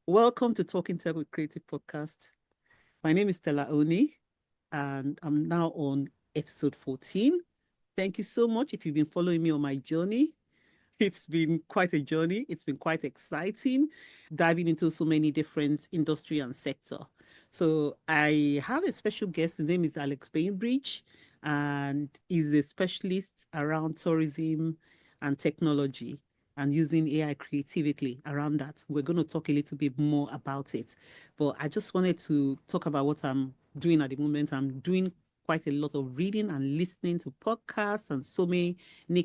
Welcome to Talking Tech with Creative Podcast. My name is Stella Oni, and I'm now on episode 14. Thank you so much if you've been following me on my journey. It's been quite a journey. It's been quite exciting, diving into so many different industry and sector. So I have a special guest. His name is Alex Bainbridge, and he's a specialist around tourism and technology and using AI creatively around that. We're going to talk a little bit more about it. But I just wanted to talk about what I'm doing at the moment. I'm doing quite a lot of reading and listening to podcasts and so many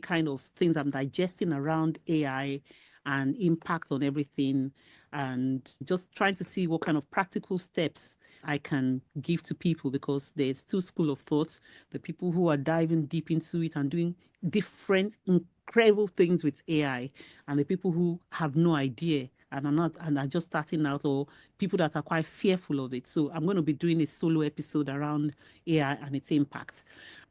kind of things I'm digesting around AI and impact on everything, and just trying to see what kind of practical steps I can give to people, because there's two school of thoughts: the people who are diving deep into it and doing different incredible things with AI, and the people who have no idea and are not and are just starting out, or people that are quite fearful of it. So I'm going to be doing a solo episode around AI and its impact.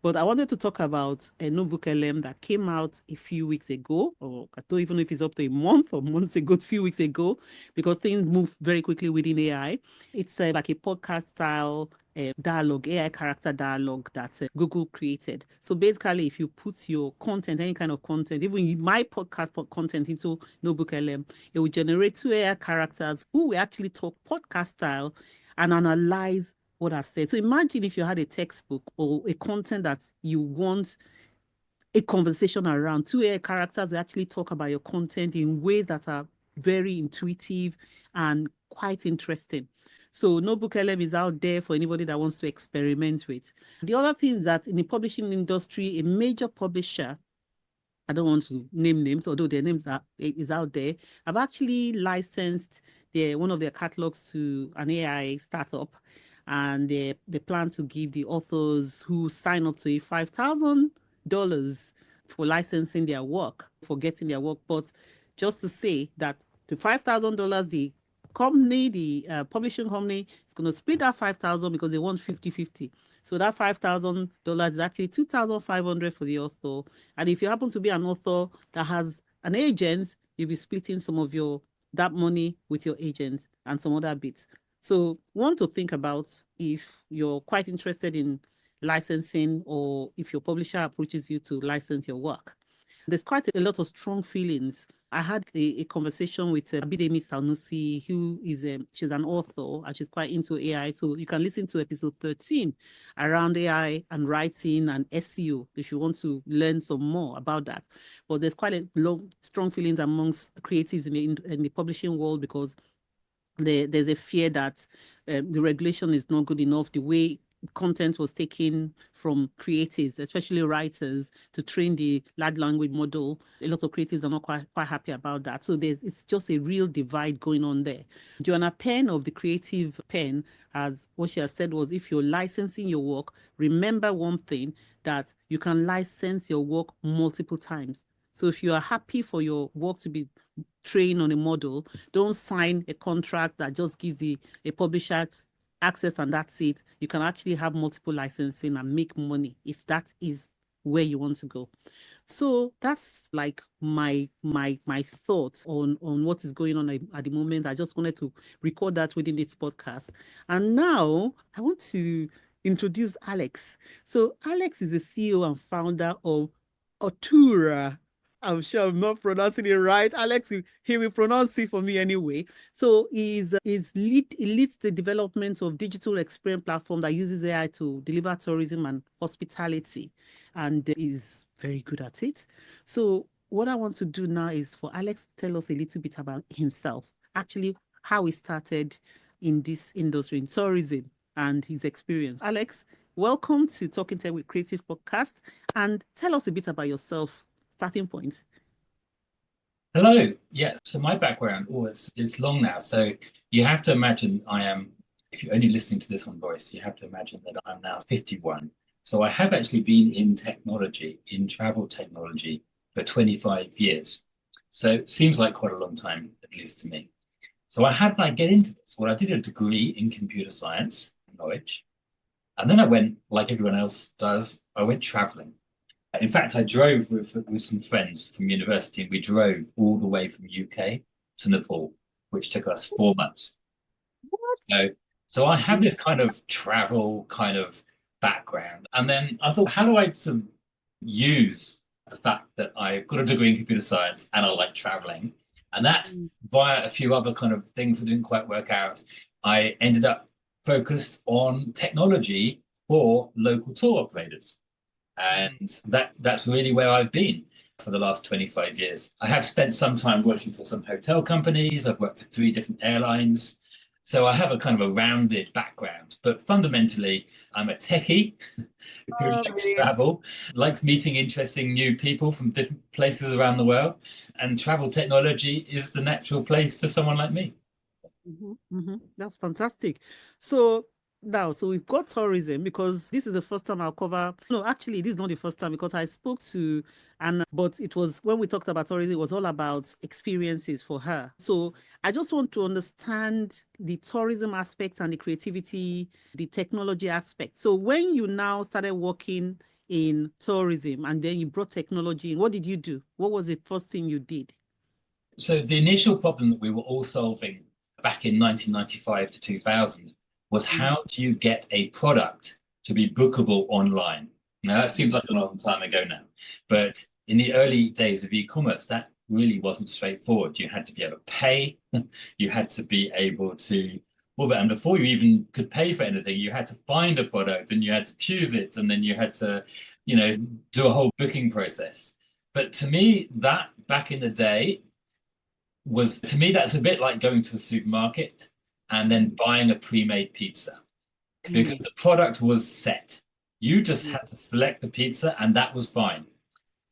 But I wanted to talk about a new book LM that came out a few weeks ago, or I don't even know if it's up to a month or months ago, a few weeks ago, because things move very quickly within AI. It's like a podcast style dialogue, AI character dialogue that Google created. So basically, if you put your content, any kind of content, even my podcast content into Notebook LM, it will generate two AI characters who will actually talk podcast style and analyze what I've said. So imagine if you had a textbook or a content that you want a conversation around. Two AI characters will actually talk about your content in ways that are very intuitive and quite interesting. So Notebook LM is out there for anybody that wants to experiment with. The other thing is that in the publishing industry, a major publisher, I don't want to name names, although their names is out there, I've actually licensed one of their catalogs to an AI startup, and they plan to give the authors who sign up to it $5,000 for licensing their work, for getting their work. But just to say that the $5,000, the publishing company is going to split that 5,000 because they want 50-50. So that $5,000 is actually 2,500 for the author. And if you happen to be an author that has an agent, you'll be splitting some of that money with your agent and some other bits. So want to think about if you're quite interested in licensing, or if your publisher approaches you to license your work. There's quite a lot of strong feelings. I had a conversation with Abidemi Sanusi, who is she's an author and she's quite into AI. So you can listen to episode 13 around AI and writing and SEO if you want to learn some more about that. But there's quite a strong feelings amongst creatives in the publishing world, because there's a fear that the regulation is not good enough. The way content was taken from creatives, especially writers, to train the large language model, a lot of creatives are not quite happy about that. So it's just a real divide going on there. Joanna Penn of the Creative Pen, as what she has said was, if you're licensing your work, remember one thing, that you can license your work multiple times. So if you are happy for your work to be trained on a model, don't sign a contract that just gives a publisher access and that's it. You can actually have multiple licensing and make money if that is where you want to go. So that's like my thoughts on what is going on at the moment. I just wanted to record that within this podcast. And now I want to introduce Alex. So Alex is the CEO and founder of Otura. I'm sure I'm not pronouncing it right. Alex, he will pronounce it for me anyway. So he leads the development of digital experience platform that uses AI to deliver tourism and hospitality, and is very good at it. So what I want to do now is for Alex to tell us a little bit about himself, actually how he started in this industry, in tourism, and his experience. Alex, welcome to Talking Tech with Creative Podcast, and tell us a bit about yourself, starting point. Hello. Yeah. So my background, it's long now. So you have to imagine if you're only listening to this on voice, you have to imagine that I'm now 51. So I have actually been in technology, in travel technology for 25 years. So it seems like quite a long time, at least to me. So how did I get into this? Well, I did a degree in computer science knowledge. And then I went, like everyone else does, I went traveling. In fact, I drove with some friends from university, and we drove all the way from UK to Nepal. which took us 4 months. What? So I have this kind of travel kind of background. And then I thought, how do I sort of use the fact that I've got a degree in computer science and I like traveling? And that Mm. via a few other kind of things that didn't quite work out, I ended up focused on technology for local tour operators. And that's really where I've been for the last 25 years. I have spent some time working for some hotel companies. I've worked for 3 different airlines. So I have a kind of a rounded background, but fundamentally, I'm a techie who likes Yes. travel, likes meeting interesting new people from different places around the world, and travel technology is the natural place for someone like me. That's fantastic. So now, so we've got tourism because this is the first time I'll cover. No, actually, this is not the first time because I spoke to Anna, but it was when we talked about tourism, it was all about experiences for her. So I just want to understand the tourism aspect and the creativity, the technology aspect. So when you now started working in tourism and then you brought technology in, what did you do? What was the first thing you did? So the initial problem that we were all solving back in 1995 to 2000 was Mm, how do you get a product to be bookable online? Now that seems like a long time ago now, but in the early days of e-commerce, that really wasn't straightforward. You had to be able to pay, you had to be able to, well, and before you even could pay for anything, you had to find a product and you had to choose it, and then you had to, do a whole booking process. But to me, that back in the day, was to me that's a bit like going to a supermarket and then buying a pre-made pizza because mm, the product was set. You just mm, had to select the pizza and that was fine.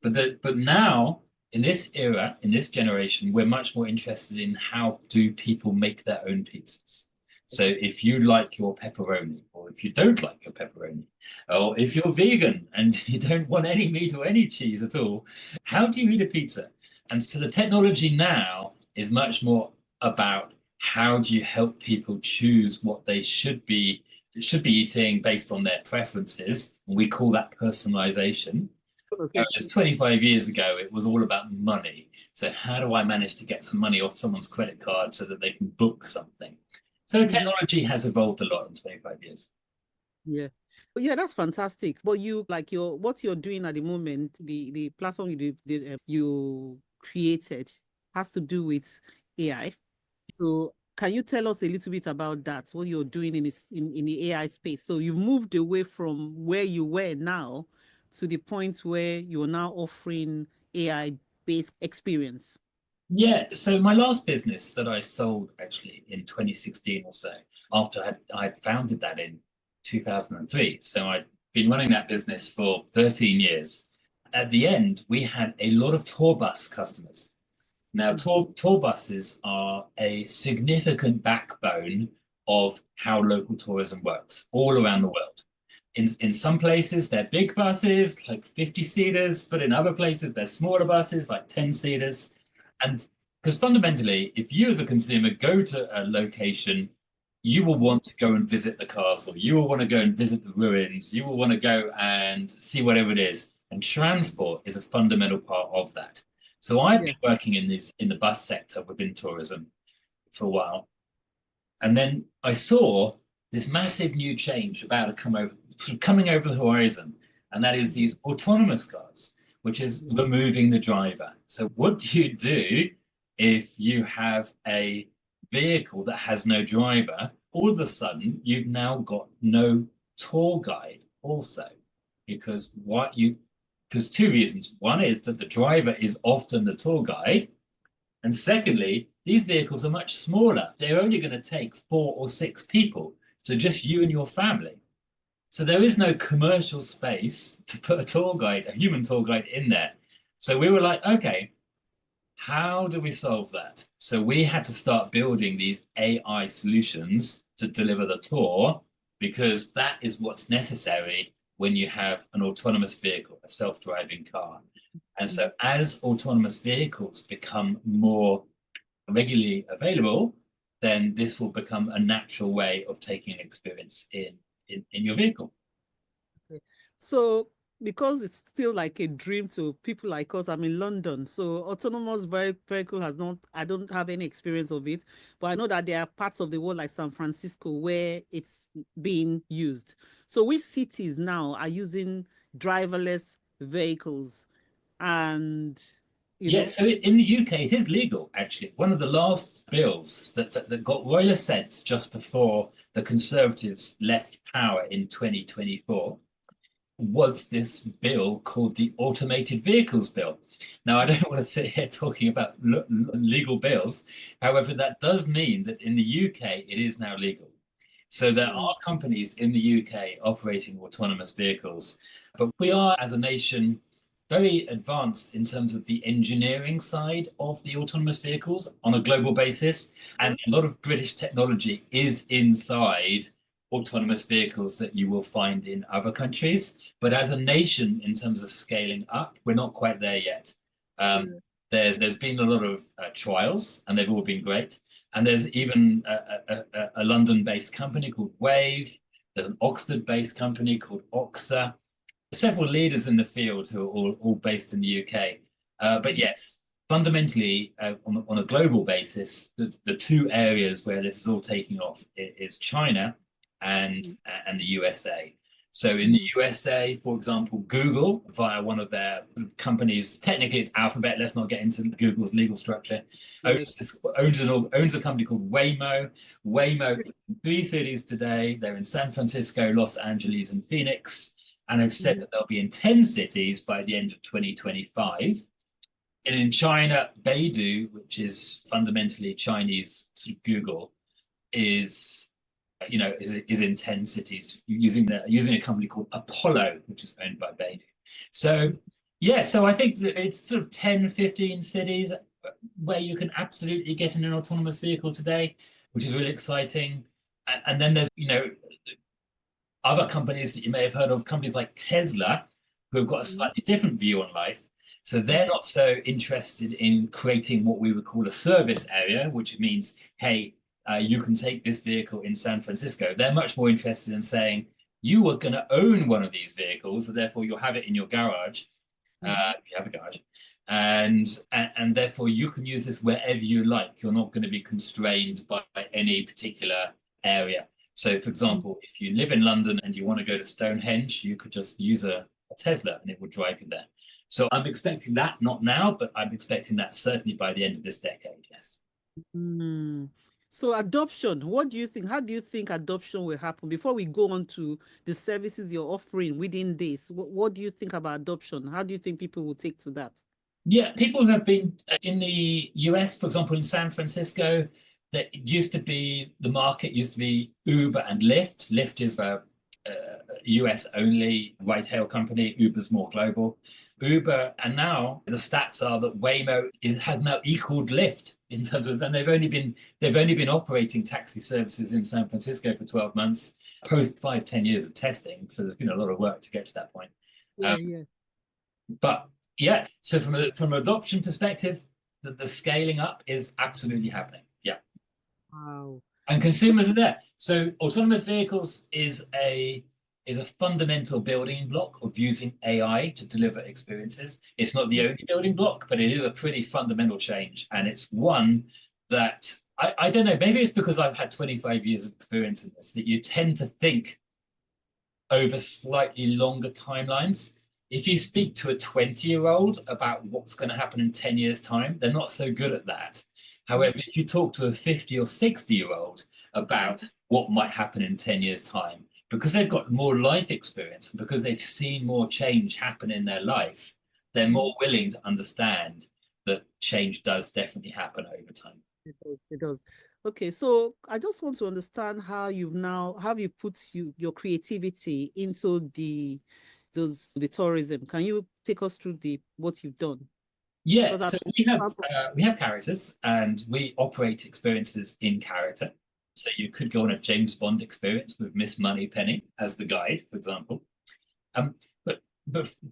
But now in this era, in this generation, we're much more interested in how do people make their own pizzas. So if you like your pepperoni, or if you don't like your pepperoni, or if you're vegan and you don't want any meat or any cheese at all, how do you eat a pizza? And so the technology now is much more about how do you help people choose what they should be eating based on their preferences. And we call that personalization. Whereas 25 years ago, it was all about money. So how do I manage to get some money off someone's credit card so that they can book something? So mhm. technology has evolved a lot in 25 years. Yeah. But yeah, that's fantastic. But you like your what you're doing at the moment, the platform you created has to do with AI. So can you tell us a little bit about that? What you're doing in the AI space? So you've moved away from where you were now to the point where you're now offering AI based experience. Yeah, so my last business that I sold actually in 2016 or so, after I'd founded that in 2003. So I'd been running that business for 13 years. At the end, we had a lot of tour bus customers. Now, tour buses are a significant backbone of how local tourism works all around the world. In some places, they're big buses, like 50 seaters, but in other places, they're smaller buses, like 10 seaters. And because fundamentally, if you as a consumer go to a location, you will want to go and visit the castle, you will want to go and visit the ruins, you will want to go and see whatever it is. And transport is a fundamental part of that. So I've Yeah. been working in the bus sector within tourism for a while. And then I saw this massive new change about to come over, sort of coming over the horizon, and that is these autonomous cars, which is removing the driver. So what do you do if you have a vehicle that has no driver? All of a sudden, you've now got no tour guide also, because what you because two reasons. One is that the driver is often the tour guide, and secondly, these vehicles are much smaller. They're only going to take 4 or 6 people, so just you and your family. So there is no commercial space to put a tour guide, a human tour guide in there. So we were like, okay, how do we solve that? So we had to start building these AI solutions to deliver the tour because that is what's necessary when you have an autonomous vehicle, a self-driving car. And so as autonomous vehicles become more regularly available, then this will become a natural way of taking an experience in your vehicle. Okay. So because it's still like a dream to people like us. I'm in London, so autonomous vehicle has not, I don't have any experience of it, but I know that there are parts of the world like San Francisco where it's being used. So which cities now are using driverless vehicles? And, you Yeah, know, so in the UK, it is legal, actually. One of the last bills that got royal assent just before the Conservatives left power in 2024 was this bill called the Automated Vehicles Bill. Now, I don't want to sit here talking about legal bills. However, that does mean that in the UK, it is now legal. So there mm, are companies in the UK operating autonomous vehicles, but we are, as a nation, very advanced in terms of the engineering side of the autonomous vehicles on a global basis. yeah, And a lot of British technology is inside autonomous vehicles that you will find in other countries. But as a nation, in terms of scaling up, we're not quite there yet. Um, yeah. there's been a lot of trials, and they've all been great. And there's even a London-based company called Wave. There's an Oxford-based company called Oxa. Several leaders in the field who are all based in the UK. But Mhm, yes, fundamentally, on a global basis, the two areas where this is all taking off is China mhm, and the USA. So in the mhm. USA, for example, Google, via one of their companies, technically it's Alphabet, let's not get into Google's legal structure, Yes. owns a company called Waymo. Waymo is in three cities today. They're in San Francisco, Los Angeles, and Phoenix, and have said Mhm, that they'll be in 10 cities by the end of 2025. And in China, Baidu, which is fundamentally Chinese sort of Google, is is in 10 cities using a company called Apollo, which is owned by Baidu. So yeah, so I think that it's sort of 10, 15 cities where you can absolutely get in an autonomous vehicle today, which is really exciting. And then there's, other companies that you may have heard of, companies like Tesla, who have got a mhm, slightly different view on life. So they're mhm, not so interested in creating what we would call a service area, which means, hey, you can take this vehicle in San Francisco. They're much more interested in saying, you are going to own one of these vehicles, so therefore you'll have it in your garage. mhm, You have a garage, and therefore you can use this wherever you like. You're not going to be constrained by any particular area. So, for mhm. example, if you live in London and you want to go to Stonehenge, you could just use a Tesla and it would drive you there. So I'm expecting that, not now, but I'm expecting that certainly by the end of this decade, yes. Mm. So adoption, what do you think? How do you think adoption will happen? Before we go on to the services you're offering within this, what do you think about adoption? How do you think people will take to that? Yeah, people who have been in the US, for example, in San Francisco, that used to be the market used to be Uber and Lyft. Lyft is a US only ride-hail company. Uber's more global. Uber, and now the stats are that Waymo has now equaled Lyft in terms of, and they've only been operating taxi services in San Francisco for 12 months, post 5, 10 years of testing. So there's been a lot of work to get to that point. Yeah, Um, yeah. but yeah, so from an adoption perspective, the scaling up is absolutely happening. Yeah, Wow. and So, consumers are there. So autonomous vehicles is a fundamental building block of using AI to deliver experiences. It's not the only building block, but it is a pretty fundamental change, and it's one that I don't know. Maybe it's because I've had 25 years of experience in this that you tend to think over slightly longer timelines. If you speak to a 20-year-old about what's going to happen in 10 years' time, they're not so good at that. mhm, However, if you talk to a 50 or 60-year-old about what might happen in 10 years' time, because they've got more life experience and because they've seen more change happen in their life, they're mhm. more willing to understand that change does definitely happen over time. It does. It does. Okay, so I just want to understand how you put your creativity into the tourism. Can you take us through the what you've done? Yeah, Because so we have characters and we operate experiences in character. So you could go on a James Bond experience with Miss Moneypenny as the guide, for example. Um, but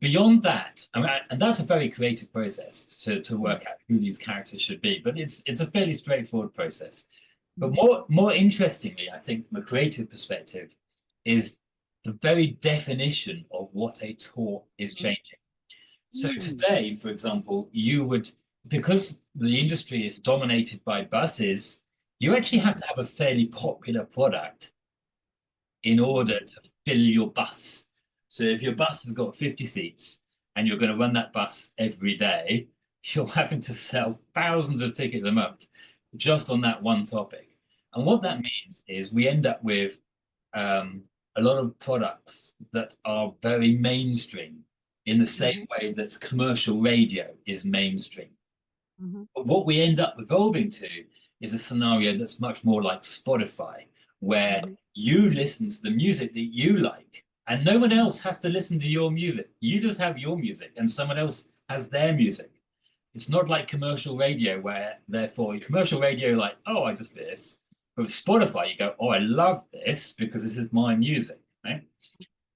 beyond that, I mean, and that's a very creative process to Mhm, work out who these characters should be. But it's a fairly straightforward process. But mhm, more interestingly, I think from a creative perspective, is the very definition of what a tour is changing. So Mm. today, for example, you would, because the industry is dominated by buses, you actually have to have a fairly popular product in order to fill your bus. So if your bus has got 50 seats and you're going to run that bus every day, you're having to sell thousands of tickets a month just on that one topic. And what that means is we end up with a lot of products that are very mainstream in the same way that commercial radio is mainstream. But what we end up evolving to is a scenario that's much more like Spotify, where you listen to the music that you like, and no one else has to listen to your music. You just have your music, and someone else has their music. It's not like commercial radio, where therefore commercial radio, like, oh, I just this. But with Spotify, you go, oh, I love this because this is my music, right?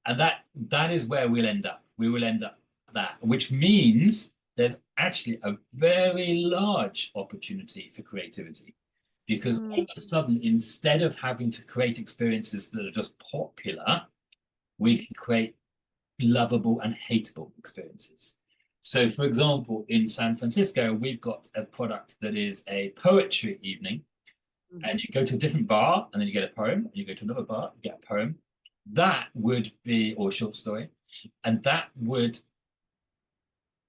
And that is where we'll end up. We will end up that, which means there's actually a very large opportunity for creativity. Because all of a sudden, instead of having to create experiences that are just popular, we can create lovable and hateable experiences. So, for example, in San Francisco, we've got a product that is a poetry evening, and you go to a different bar, and then you get a poem, and you go to another bar, you get a poem. That would be, or a short story, and that would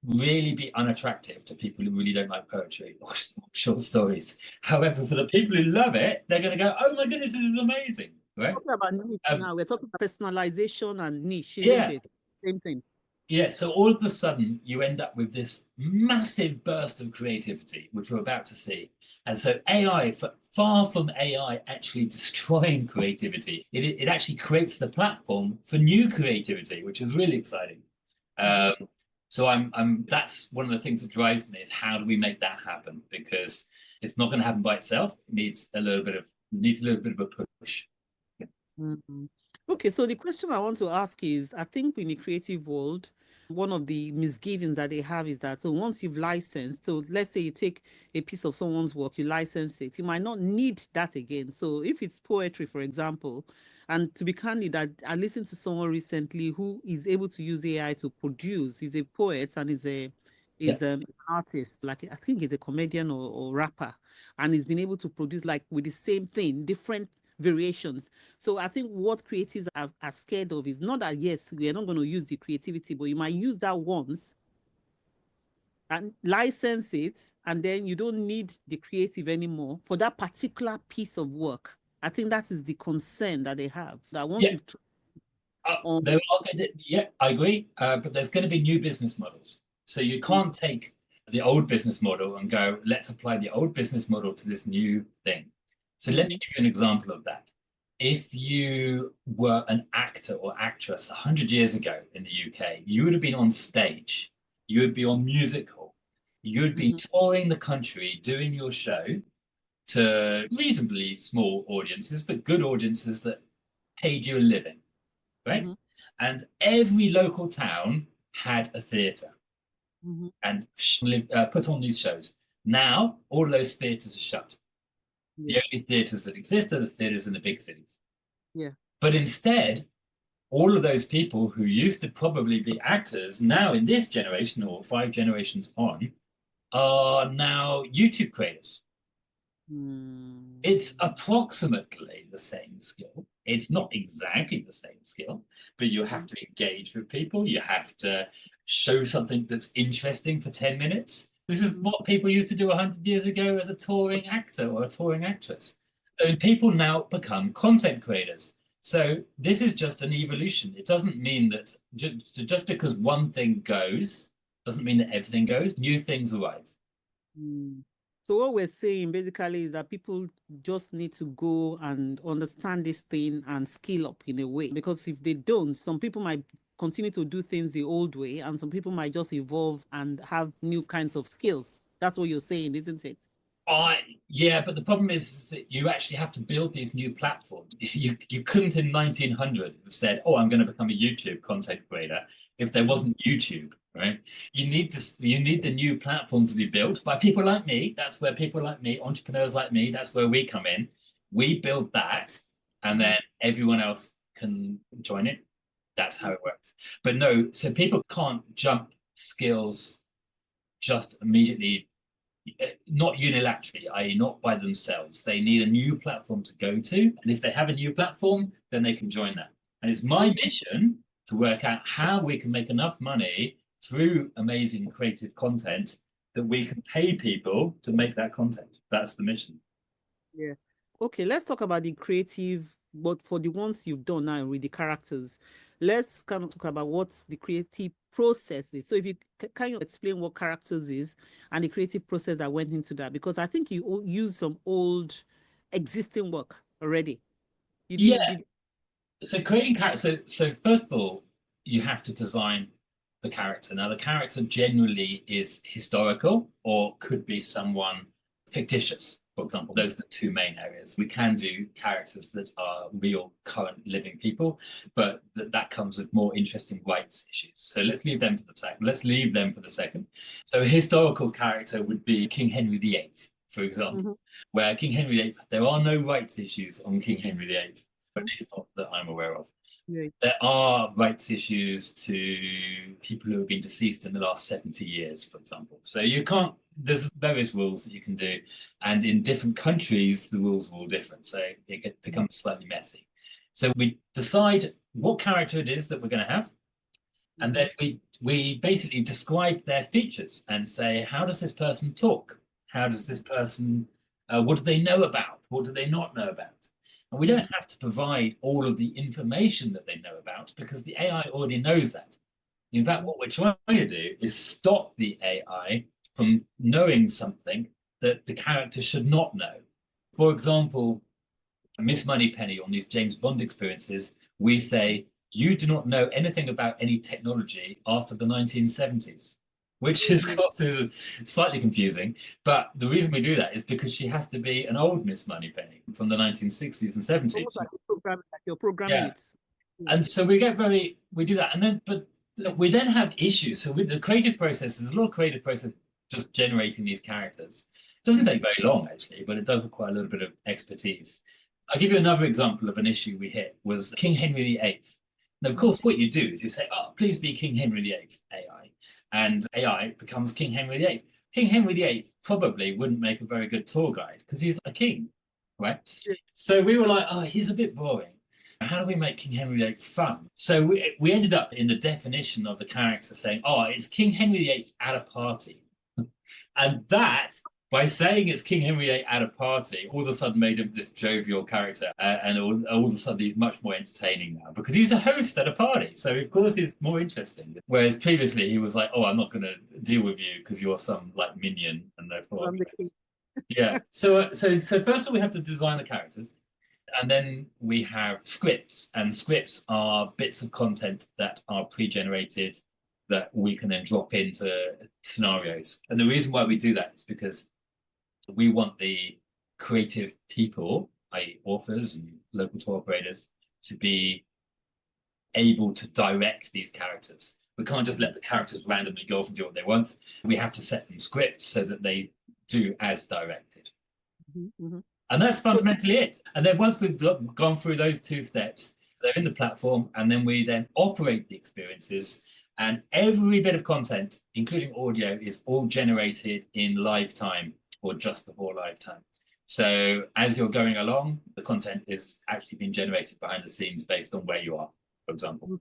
really be unattractive to people who really don't like poetry or short stories. However, for the people who love it, they're going to go, "Oh my goodness, this is amazing!" Right? Talking about niche now. We're talking about personalization and niche, isn't Yeah, it? Same thing. yeah. So all of a sudden, you end up with this massive burst of creativity, which we're about to see. And so AI, far from AI actually destroying creativity, it actually creates the platform for new creativity, which is really exciting. Um, so that's one of the things that drives me is how do we make that happen? Because it's not going to happen by itself. It needs a little bit of a push. Mhm. Okay, so the question I want to ask is, I think in the creative world, one of the misgivings that they have is that so once you've licensed, so let's say you take a piece of someone's work, you license it, you might not need that again. So if it's poetry, for example, and to be candid, I listened to someone recently who is able to use AI to produce. He's a poet and Yeah, is an artist, like I think he's a comedian or rapper, and he's been able to produce like with the same thing, different variations. So I think what creatives are scared of is not that, yes, we are not going to use the creativity, but you might use that once and license it, and then you don't need the creative anymore for that particular piece of work. I think that is the concern that they have. That once yeah. you've on There are going to, yeah, I agree. But there's going to be new business models. So you can't take the old business model and go, let's apply the old business model to this new thing. So let me give you an example of that. If you were an actor or actress 100 years ago in the UK, you would have been on stage, you would be on music hall, you would be touring the country, doing your show to reasonably small audiences, but good audiences that paid you a living, right? And every local town had a theatre and put on these shows. Now, all of those theatres are shut. yeah, The only theatres that exist are the theatres in the big cities. yeah. But instead, all of those people who used to probably be actors now in this generation or 5 generations on are now YouTube creators. It's approximately the same skill. It's not exactly the same skill, but you have to engage with people. You have to show something that's interesting for 10 minutes. This is what people used to do 100 years ago as a touring actor or a touring actress. So people now become content creators. So this is just an evolution. It doesn't mean that just because one thing goes doesn't mean that everything goes. New things arrive. So what we're saying basically is that people just need to go and understand this thing and skill up in a way. Because if they don't, some people might continue to do things the old way, and some people might just evolve and have new kinds of skills. That's what you're saying, isn't it? I Yeah, but the problem is that you actually have to build these new platforms. You couldn't in 1900 have said, "Oh, I'm going to become a YouTube content creator," if there wasn't YouTube, right? You need the new platform to be built by people like me. That's where people like me, entrepreneurs like me, that's where we come in. We build that, and then everyone else can join it. That's how it works. But no, so people can't jump skills just immediately, not unilaterally, i.e., not by themselves. They need a new platform to go to. And if they have a new platform, then they can join that. And it's my mission to work out how we can make enough money through amazing creative content that we can pay people to make that content. That's the mission. Yeah. Okay, let's talk about the creative, but for the ones you've done now with the characters, let's kind of talk about what the creative process is. So if you can you explain what characters is and the creative process that went into that? Because I think you use some old existing work already. You Yeah. did. So creating character. So first of all, you have to design the character. Now, the character generally is historical or could be someone fictitious. For example, those are the two main areas. We can do characters that are real, current, living people, but that comes with more interesting rights issues. So let's leave them for the second. Let's leave them for the second. So a historical character would be King Henry VIII, for example, Mhm. where King Henry VIII, there are no rights issues on King Henry VIII, at least not that I'm aware of. Yeah. There are rights issues to people who have been deceased in the last 70 years, for example. So you can't, there's various rules that you can do. And in different countries, the rules are all different. So it becomes slightly messy. So we decide what character it is that we're going to have. And then we basically describe their features and say, how does this person talk? How does this person, what do they know about? What do they not know about? And we don't have to provide all of the information that they know about because the AI already knows that. In fact, what we're trying to do is stop the AI from knowing something that the character should not know. For example, Miss Moneypenny on these James Bond experiences, we say, you do not know anything about any technology after the 1970s, which is slightly confusing. But the reason we do that is because she has to be an old Miss Moneypenny from the 1960s and 70s. Almost like you're programming Yeah. it. Yeah. And so we do that. And then, but we then have issues. So with the creative process, there's a lot of creative process just generating these characters. It doesn't take very long, actually, but it does require a little bit of expertise. I'll give you another example of an issue we hit was King Henry VIII. Now, of course, what you do is you say, oh, please be King Henry VIII, AI. And AI becomes King Henry VIII. King Henry VIII probably wouldn't make a very good tour guide because he's a king, right? Yeah. So we were like, oh, he's a bit boring. How do we make King Henry VIII fun? So we ended up in the definition of the character saying, oh, it's King Henry VIII at a party. And that, by saying it's King Henry VIII at a party, all of a sudden made him this jovial character. And all of a sudden he's much more entertaining now because he's a host at a party. So, of course, he's more interesting. Whereas previously he was like, oh, I'm not going to deal with you because you're some like minion and therefore. I'm the king. Yeah. So first of all, we have to design the characters. And then we have scripts, and scripts are bits of content that are pre-generated that we can then drop into scenarios. And the reason why we do that is because we want the creative people, i.e., authors and local tour operators, to be able to direct these characters. We can't just let the characters randomly go off and do what they want. We have to set them scripts so that they do as directed. Mm-hmm. And that's fundamentally it. And then once we've gone through those two steps, they're in the platform, and then we then operate the experiences. And every bit of content, including audio, is all generated in live time or just before live time. So as you're going along, the content is actually being generated behind the scenes based on where you are, for example.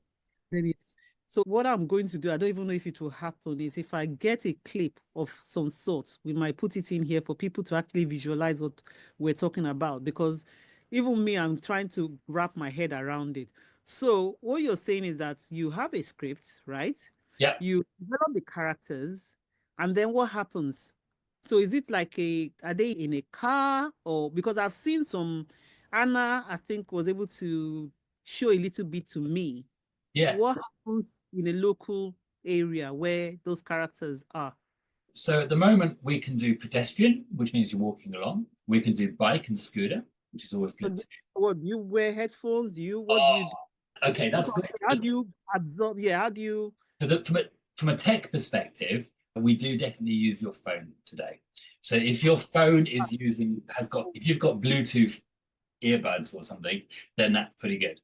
Maybe it's so what I'm going to do, I don't even know if it will happen, is if I get a clip of some sort, we might put it in here for people to actually visualize what we're talking about. Because even me, I'm trying to wrap my head around it. So what you're saying is that you have a script, right? Yeah. You develop the characters, and then what happens? So is it like are they in a car, or because I've seen some, Anna, I think, was able to show a little bit to me Yeah. what happens in a local area where those characters are. So at the moment, we can do pedestrian, which means you're walking along. We can do bike and scooter, which is always good. What do you wear headphones? What do Oh, you do? okay, that's great. How do you absorb? Yeah, how do you? So that from a tech perspective, we do definitely use your phone today. So if your phone is if you've got Bluetooth earbuds or something, then that's pretty good.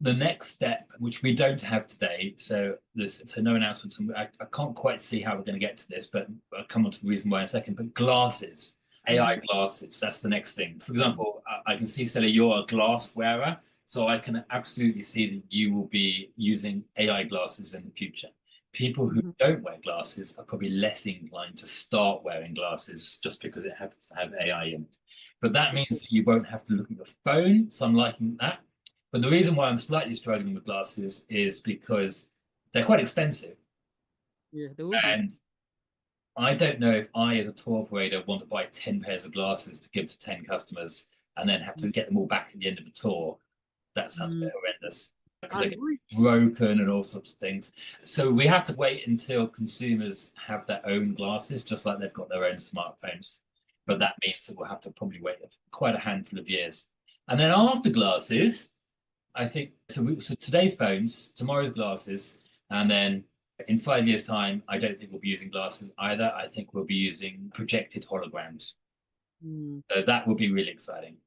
the next step, which we don't have today, so no announcements. And I can't quite see how we're going to get to this, but I'll come on to the reason why in a second. But glasses, AI Mhm. glasses, that's the next thing. For example, I can see, Stella, you're a glass wearer, so I can absolutely see that you will be using AI glasses in the future. People who Mhm. don't wear glasses are probably less inclined to start wearing glasses just because it happens to have AI in it. But that means that you won't have to look at your phone, so I'm liking that. But the reason why I'm slightly struggling with glasses is because they're quite expensive. Yeah, they will be. And I don't know if I, as a tour operator, want to buy 10 pairs of glasses to give to 10 customers and then have to get them all back at the end of the tour. That sounds a bit Mm, horrendous because they get agree. broken and all sorts of things. So we have to wait until consumers have their own glasses, just like they've got their own smartphones. But that means that we'll have to probably wait quite a handful of years. And then after glasses, I think so. So today's phones, tomorrow's glasses, and then in 5 years' time, I don't think we'll be using glasses either. I think we'll be using projected holograms. Mm. So that will be really exciting.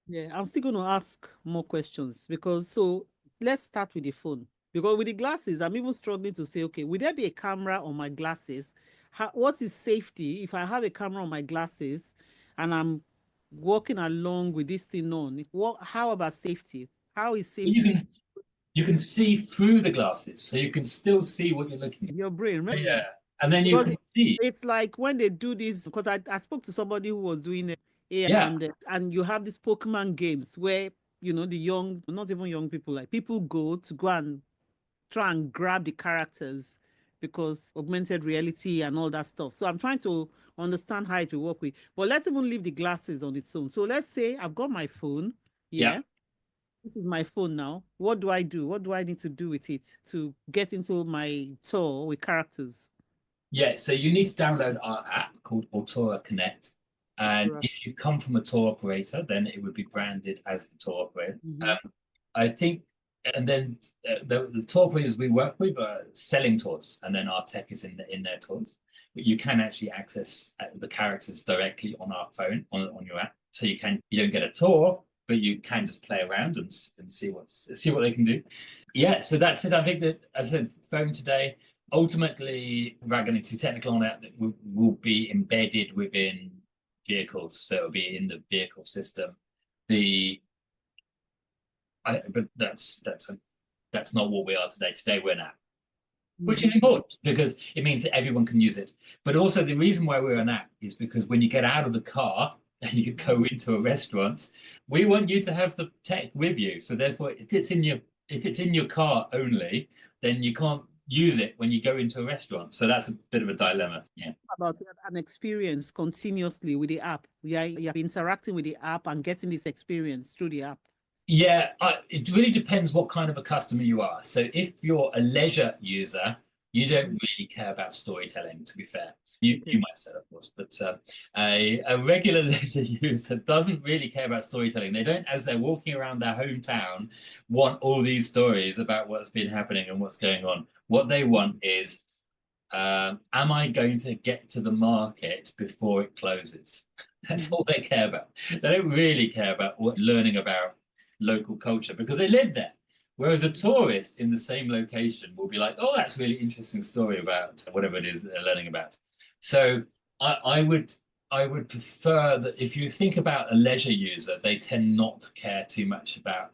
Yeah, I'm still going to ask more questions because so let's start with the phone. Because with the glasses, I'm even struggling to say, okay, would there be a camera on my glasses? What is safety if I have a camera on my glasses and I'm walking along with this thing on? How about safety? How is You safety? can you can see through the glasses, so you can still see what you're looking at. Your brain, Yeah, and then you because can see. it's like when they do this, because I spoke to somebody who was doing it, Yeah, and you have these Pokemon games where the young, not even young people, like people go and try and grab the characters because augmented reality and all that stuff. So I'm trying to understand how it will work with. But let's even leave the glasses on its own. So let's say I've got my phone. yeah. Yeah. This is my phone now. What do I do? What do I need to do with it to get into my tour with characters? Yeah, so you need to download our app called Autora Connect. And if you come from a tour operator, then it would be branded as the tour operator. Mm-hmm. I think, and then the tour operators we work with are selling tours, and then our tech is in their tours. But you can actually access the characters directly on our phone on your app, so you don't get a tour, but you can just play around and see what they can do. Yeah, so that's it. I think that, as I said, phone today. Ultimately, without getting too technical on that, will be embedded within vehicles, so it'll be in the vehicle system. The but that's not what we are today. Today we're an app, which is Okay. important because it means that everyone can use it. But also the reason why we're an app is because when you get out of the car and you go into a restaurant, we want you to have the tech with you. So therefore, if it's in your car only, then you can't use it when you go into a restaurant. So that's a bit of a dilemma. Yeah. About an experience continuously with the app. You're interacting with the app and getting this experience through the app. Yeah, it really depends what kind of a customer you are. So if you're a leisure user, you don't really care about storytelling, to be fair. You Okay. might say, of course, but a regular leisure user doesn't really care about storytelling. They don't, as they're walking around their hometown, want all these stories about what's been happening and what's going on. What they want is, am I going to get to the market before it closes? That's Mhm. all they care about. They don't really care about learning about local culture because they live there. Whereas a tourist in the same location will be like, oh, that's a really interesting story about whatever it is that they're learning about. So I would prefer that if you think about a leisure user, they tend not to care too much about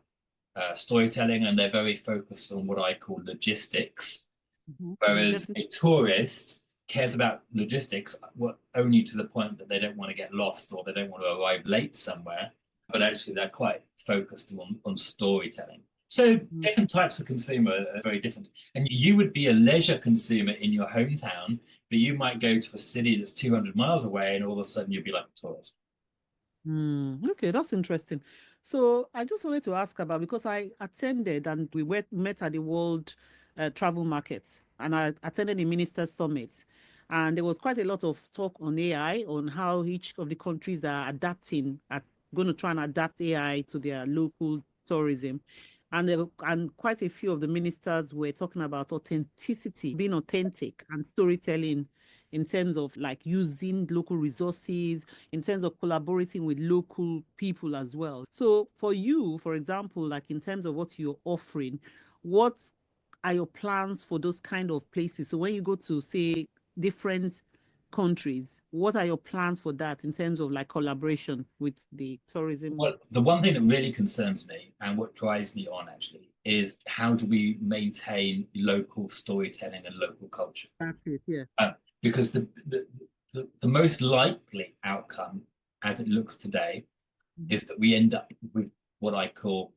storytelling and they're very focused on what I call logistics. Mhm. Whereas Definitely. a tourist cares about logistics only to the point that they don't want to get lost or they don't want to arrive late somewhere, but actually they're quite focused on storytelling. So Mhm. different types of consumer are very different. And you would be a leisure consumer in your hometown, but you might go to a city that's 200 miles away and all of a sudden you'll be like a tourist. Okay, that's interesting. So I just wanted to ask about because I attended and met at the World Travel Market and I attended the Ministers Summit. And there was quite a lot of talk on AI, on how each of the countries are going to try and adapt AI to their local tourism. And quite a few of the ministers were talking about authenticity, being authentic and storytelling in terms of like using local resources, in terms of collaborating with local people as well. So for you, for example, like in terms of what you're offering, what are your plans for those kind of places? So when you go to, say, different countries, what are your plans for that in terms of like collaboration with the tourism? Well, the one thing that really concerns me and what drives me on actually is how do we maintain local storytelling and local culture? That's it, yeah. Uh, because the most likely outcome, as it looks today, Mhm. is that we end up with what I call,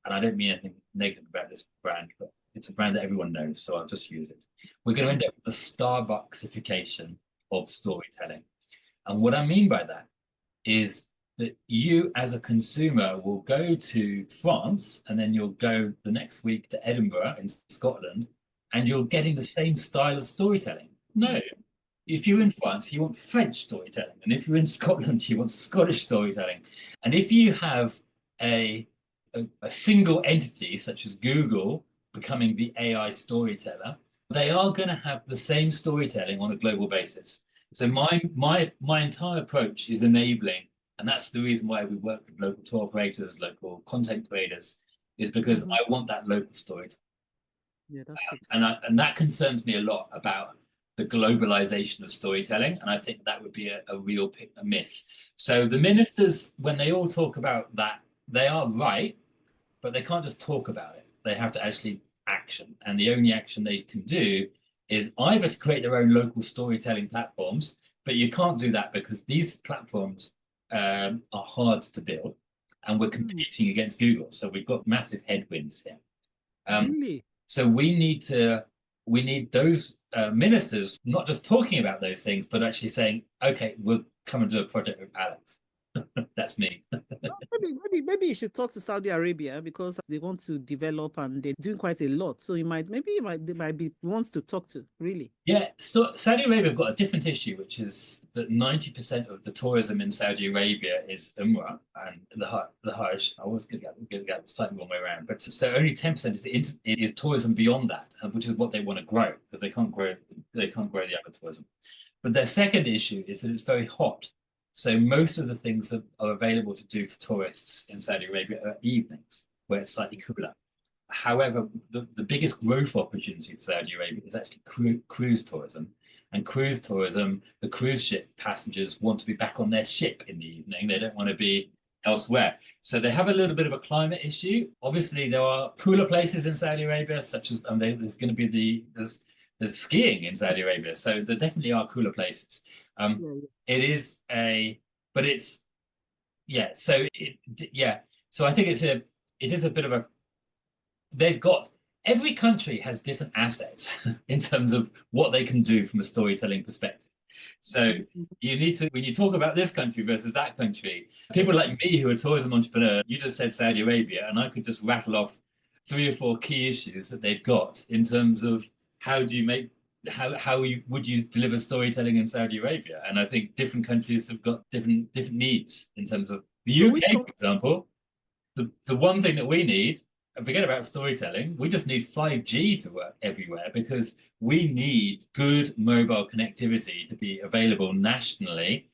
and I don't mean anything negative about this brand, but it's a brand that everyone knows, so I'll just use it. We're going to end up with the Starbucksification of storytelling. And what I mean by that is that you as a consumer will go to France and then you'll go the next week to Edinburgh in Scotland and you're getting the same style of storytelling. No, if you're in France, you want French storytelling. And if you're in Scotland, you want Scottish storytelling. And if you have a single entity such as Google becoming the AI storyteller, they are going to have the same storytelling on a global basis. So my entire approach is enabling, and that's the reason why we work with local tour operators, local content creators, is because Mhm. I want that local story. Yeah, that's good. And that concerns me a lot about the globalization of storytelling. And I think that would be a real miss. So the ministers, when they all talk about that, they are right, but they can't just talk about it. They have to actually action. And the only action they can do is either to create their own local storytelling platforms, but you can't do that because these platforms are hard to build and we're Mm, competing against Google. So we've got massive headwinds here. Um, really? so we need those ministers not just talking about those things, but actually saying, okay, we'll come and do a project with Alex. That's me. Maybe you should talk to Saudi Arabia because they want to develop and they're doing quite a lot. So they might be wants to talk to, really. Yeah, Saudi Arabia have got a different issue, which is that 90% of the tourism in Saudi Arabia is Umrah and the Hajj. I always get the slightly wrong way around, but so only 10% is tourism beyond that, which is what they want to grow, but they can't grow the other tourism. But their second issue is that it's very hot. So most of the things that are available to do for tourists in Saudi Arabia are evenings, where it's slightly cooler. However, the biggest growth opportunity for Saudi Arabia is actually cruise tourism. And cruise tourism, the cruise ship passengers want to be back on their ship in the evening. They don't want to be elsewhere. So they have a little bit of a climate issue. Obviously, there are cooler places in Saudi Arabia, such as there's going to be there's skiing in Saudi Arabia. So there definitely are cooler places. Yeah, yeah. It is but it's yeah. Yeah. So I think it is a bit of a they've got every country has different assets in terms of what they can do from a storytelling perspective. So Mhm. you need to when you talk about this country versus that country, people like me who are tourism entrepreneurs, you just said Saudi Arabia, and I could just rattle off 3 or 4 key issues that they've got in terms of how do you make would you deliver storytelling in Saudi Arabia? And I think different countries have got different needs in terms of the So UK, which com for example, the one thing that we need, and forget about storytelling, we just need 5G to work everywhere because we need good mobile connectivity to be available nationally.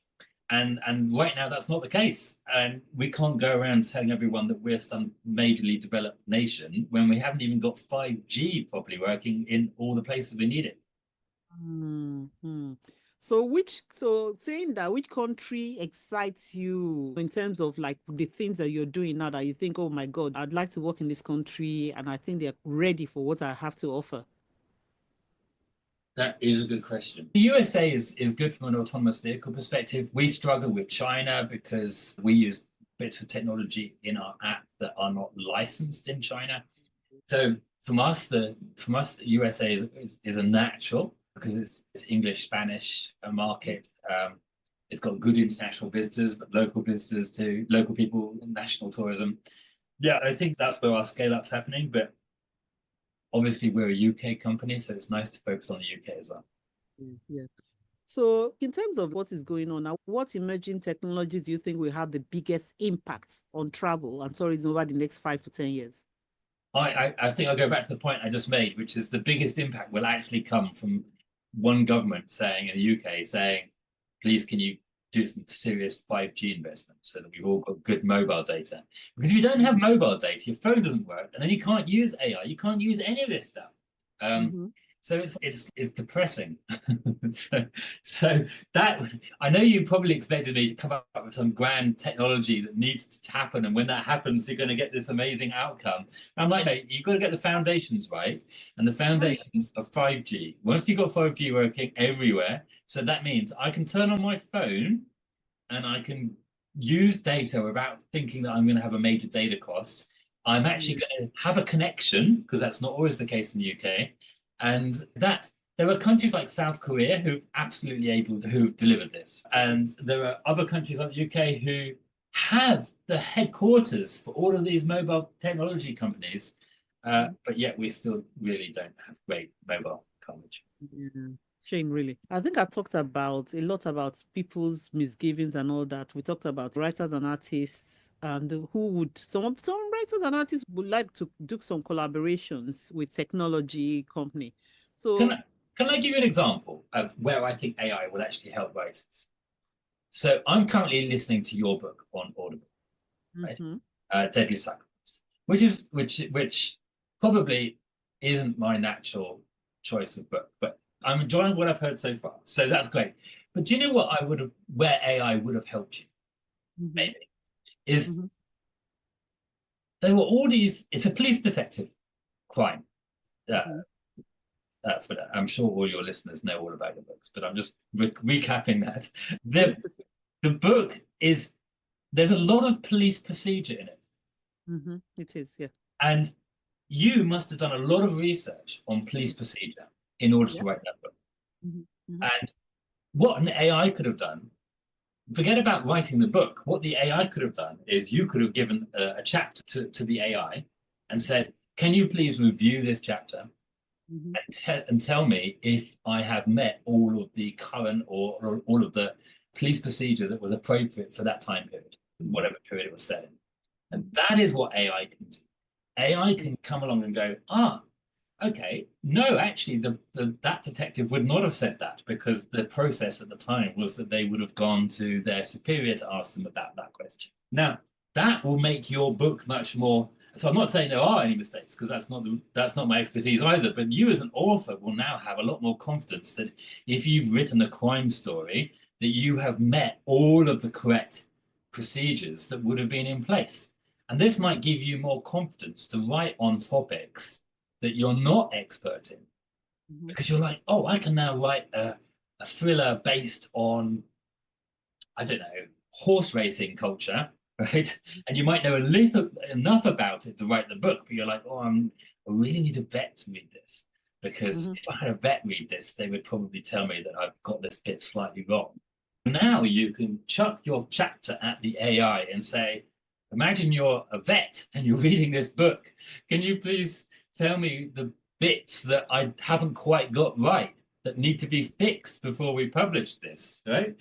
And right now that's not the case. And we can't go around telling everyone that we're some majorly developed nation when we haven't even got 5G properly working in all the places we need it. Hmm. So saying that, which country excites you in terms of like the things that you're doing now that you think, oh my God, I'd like to work in this country and I think they're ready for what I have to offer? That is a good question. The USA is good from an autonomous vehicle perspective. We struggle with China because we use bits of technology in our app that are not licensed in China. So the USA is a natural because it's English, Spanish a market. It's got good international visitors, but local visitors too, local people, national tourism. Yeah, I think that's where our scale up's happening. But obviously, we're a UK company, so it's nice to focus on the UK as well. Yeah. So, in terms of what is going on now, what emerging technology do you think will have the biggest impact on travel and tourism over the next 5 to 10 years? I think I'll go back to the point I just made, which is the biggest impact will actually come from one government saying in the UK saying, please, can you do some serious 5G investment so that we've all got good mobile data? Because if you don't have mobile data, your phone doesn't work, and then you can't use AI, you can't use any of this stuff. Mm-hmm. So it's depressing. so so that I know you probably expected me to come up with some grand technology that needs to happen, and when that happens, you're going to get this amazing outcome. I'm like, no, you've got to get the foundations right, and the foundations of 5G. Once you've got 5G working everywhere, so that means I can turn on my phone and I can use data without thinking that I'm going to have a major data cost. I'm actually going to have a connection because that's not always the case in the UK. And that there are countries like South Korea who've absolutely who've delivered this. And there are other countries like the UK who have the headquarters for all of these mobile technology companies. But yet we still really don't have great mobile coverage. Yeah. Shame, really. I think I talked about a lot about people's misgivings and all that. We talked about writers and artists, and who would some writers and artists would like to do some collaborations with technology company. Can So, I, can I give you an example of where I think AI will actually help writers? So I'm currently listening to your book on Audible, right? mhm, Deadly Sacrifice, which probably isn't my natural choice of book, but I'm enjoying what I've heard so far. So that's great. But do you know what I would have, where AI would have helped you? mhm, Maybe is mhm, there were all these. It's a police detective crime. Uh, mhm. for that, I'm sure all your listeners know all about the books, but I'm just recapping that. Police The specific. the book is there's a lot of police procedure in it, It is, yeah. and you must have done a lot of research on police procedure in order Yeah. to write that book. Mhm, mhm, And what an AI could have done, forget about writing the book. What the AI could have done is you could have given a chapter to the AI and said, can you please review this chapter mhm, and tell me if I have met all of the current or all of the police procedure that was appropriate for that time period, mhm, whatever period it was set in. And mhm, that is what AI can do. AI can come along and go, okay, no, actually, that detective would not have said that because the process at the time was that they would have gone to their superior to ask them about that question. Now, that will make your book much more. So I'm not saying there are any mistakes because that's not my expertise either. But you as an author will now have a lot more confidence that if you've written a crime story, that you have met all of the correct procedures that would have been in place. And this might give you more confidence to write on topics that you're not expert in mhm, because you're like, oh, I can now write a thriller based on, I don't know, horse racing culture, right? And you might know a little enough about it to write the book, but you're like, I really need a vet to read this because mhm, if I had a vet read this, they would probably tell me that I've got this bit slightly wrong. Now you can chuck your chapter at the AI and say, imagine you're a vet and you're reading this book. Can you please tell me the bits that I haven't quite got right that need to be fixed before we publish this, right?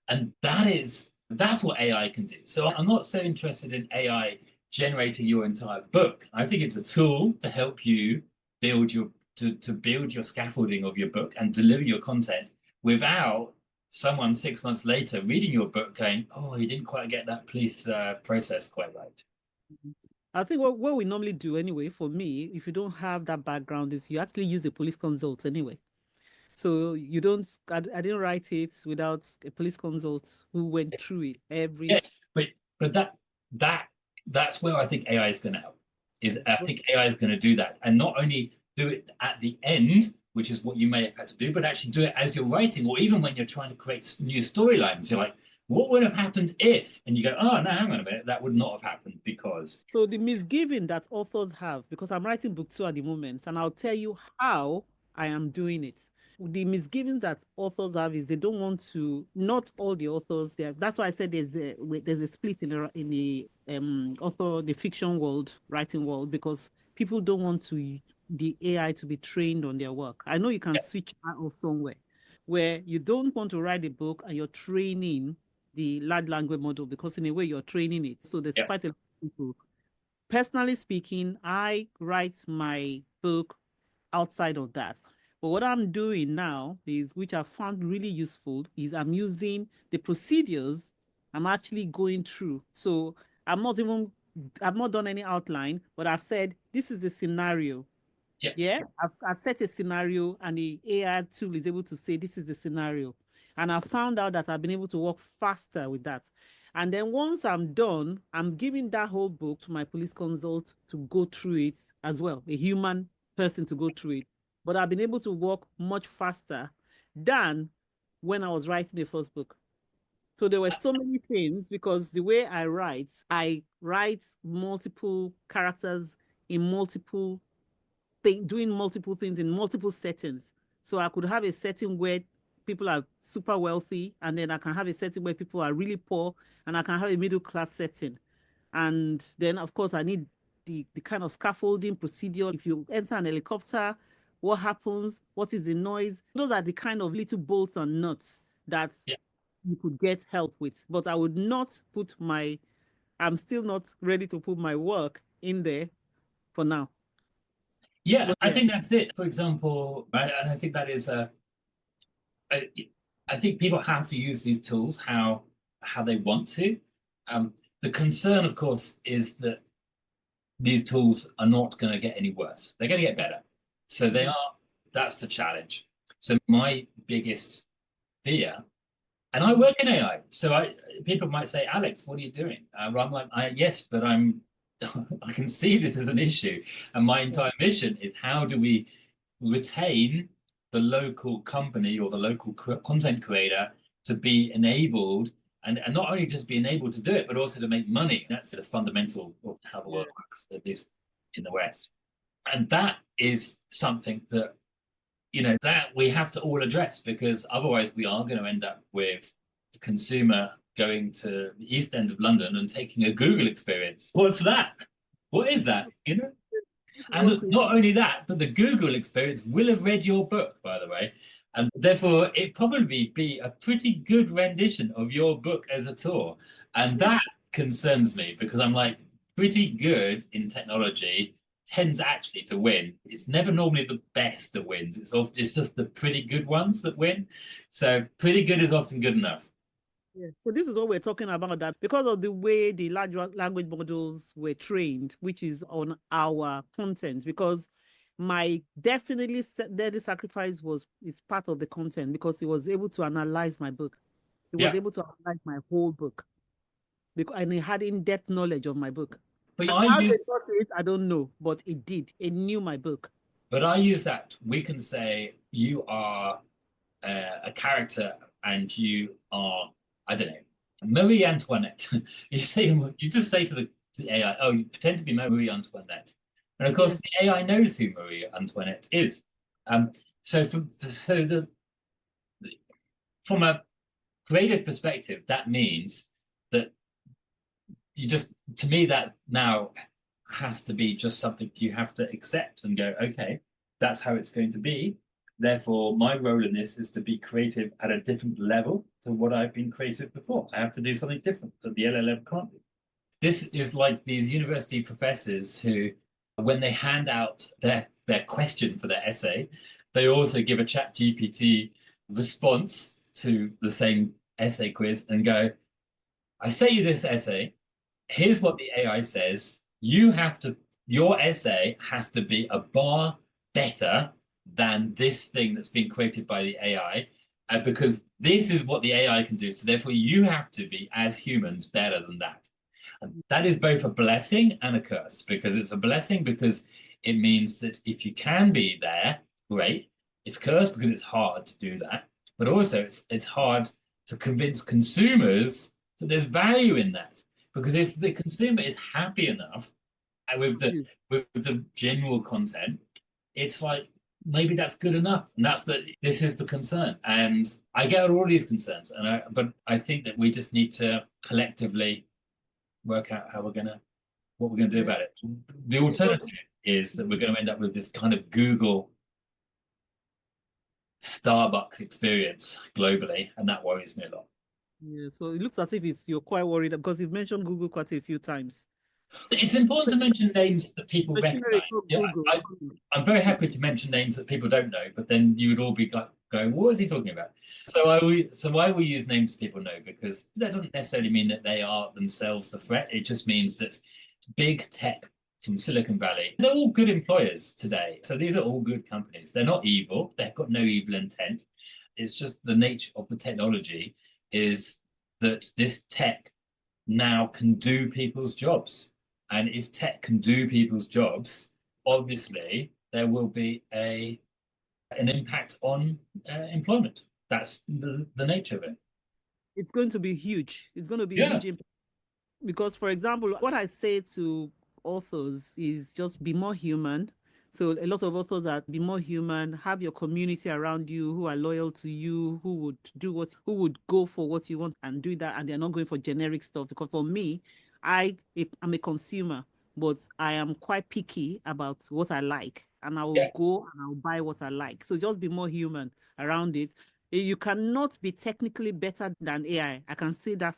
And that's what AI can do. So I'm not so interested in AI generating your entire book. I think it's a tool to help you build your to build your scaffolding of your book and deliver your content without someone 6 months later reading your book going, oh, you didn't quite get that police process quite right. mhm. I think what we normally do anyway, for me, if you don't have that background, is you actually use a police consult anyway. So you don't, I didn't write it without a police consult who went through it every. Yes, but that that's where I think AI is going to help. Is I think AI is going to do that, and not only do it at the end, which is what you may have had to do, but actually do it as you're writing, or even when you're trying to create new storylines. You're like, what would have happened if? And you go, oh no, hang on a minute, that would not have happened because So the misgiving that authors have, because I'm writing book two at the moment, and I'll tell you how I am doing it. The misgivings that authors have is they don't want to. Not all the authors there. That's why I said there's a split in the author the fiction world, writing world, because people don't want the AI to be trained on their work. I know you can yeah, switch that off somewhere where you don't want to write a book and you're training the large language model because in a way you're training it. So there's yeah, quite a lot of people. Personally speaking, I write my book outside of that. But what I'm doing now is, which I found really useful, is I'm using the procedures I'm actually going through. So I'm not even, I've not done any outline, but I've said, this is the scenario. Yeah. Yeah, I've set a scenario and the AI tool is able to say, this is the scenario. And I found out that I've been able to work faster with that. And then once I'm done, I'm giving that whole book to my police consult to go through it as well, a human person to go through it. But I've been able to work much faster than when I was writing the first book. So there were so many things because the way I write multiple characters in multiple doing multiple things in multiple settings. So I could have a setting where people are super wealthy, and then I can have a setting where people are really poor, and I can have a middle class setting. And then, of course, I need the kind of scaffolding procedure. If you enter an helicopter, what happens? What is the noise? Those are the kind of little bolts and nuts that Yeah. you could get help with. But I would not I'm still not ready to put my work in there for now. Yeah, But I yeah, think that's it. For example, and I think that is I, I think people have to use these tools how they want to. The concern, of course, is that these tools are not going to get any worse. They're going to get better. So they mhm, are. That's the challenge. So my biggest fear, and I mhm, work in AI, so I people might say, Alex, what are you doing? I'm like, yes, but I'm I can see this as an issue, and my yeah, entire mission is how do we retain the local company or the local content creator to be enabled and not only just be enabled to do it, but also to make money. That's the fundamental of how the yeah. world works, at least in the West. And that is something that, that we have to all address because otherwise we are going to end up with the consumer going to the East End of London and taking a Google experience. What's that? What is This, that? this is what And creative. not only that, but the Google experience will have read your book, by the way. And therefore, it probably be a pretty good rendition of your book as a tour. And Yeah, that concerns me because I'm like, pretty good in technology tends actually to win. It's never normally the best that wins. It's just the pretty good ones that win. So pretty good is often good enough. yeah. So this is what we're talking about, that because of the way the large language models were trained, which is on our content, because my deadly sacrifice was is part of the content because he was able to analyze my book. He was Yeah. able to analyze my whole book because and he had in-depth knowledge of my book. But And I how use they got it, I don't know, but it did. It knew my book. but I use that. We can say you are a character and you are, I don't know, Marie Antoinette. You just say to the AI, oh, you pretend to be Marie Antoinette. And of course, Yes. the AI knows who Marie Antoinette is. Um, so from a creative perspective, that means that to me, that now has to be just something you have to accept and go, okay, that's how it's going to be. Therefore, my role in this is to be creative at a different level to what I've been creative before. I have to do something different that the LLM can't do. This is like these university professors who, when they hand out their question for their essay, they also give a chat GPT response to the same essay quiz and go, I say you this essay, here's what the AI says. Your essay has to be a bar better than this thing that's been created by the AI, because this is what the AI can do. So therefore, you have to be, as humans, better than that. And that is both a blessing and a curse, because it's a blessing because it means that if you can be there, great. It's cursed because it's hard to do that, but also it's hard to convince consumers that there's value in that. Because if the consumer is happy enough with the general content, it's like maybe that's good enough, and this is the concern. And I get all these concerns, but I think that we just need to collectively work out what we're gonna do Yeah. about it. The Yeah. So alternative is that we're going to end up with this kind of Google Starbucks experience globally, and that worries me a lot. yeah, so it looks as if you're quite worried because you've mentioned Google quite a few times. It's important to mention names that people Machinery recognize. called Yeah, Google. I'm very happy to mention names that people don't know, but then you would all be going, what is he talking about? So why we use names people know? Because that doesn't necessarily mean that they are themselves the threat. It just means that big tech from Silicon Valley, they're all good employers today. So these are all good companies. They're not evil. They've got no evil intent. It's just the nature of the technology is that this tech now can do people's jobs. And if tech can do people's jobs, obviously there will be an impact on employment. That's the nature of it. It's going to be huge. It's going to be a Yeah. huge impact. Because, for example, what I say to authors is just be more human. So a lot of authors are be more human, have your community around you who are loyal to you, who would go for what you want and do that, and they're not going for generic stuff. Because for me, I'm a consumer, but I am quite picky about what I like, and I will Yeah. go and I'll buy what I like. So just be more human around it. You cannot be technically better than AI. I can say that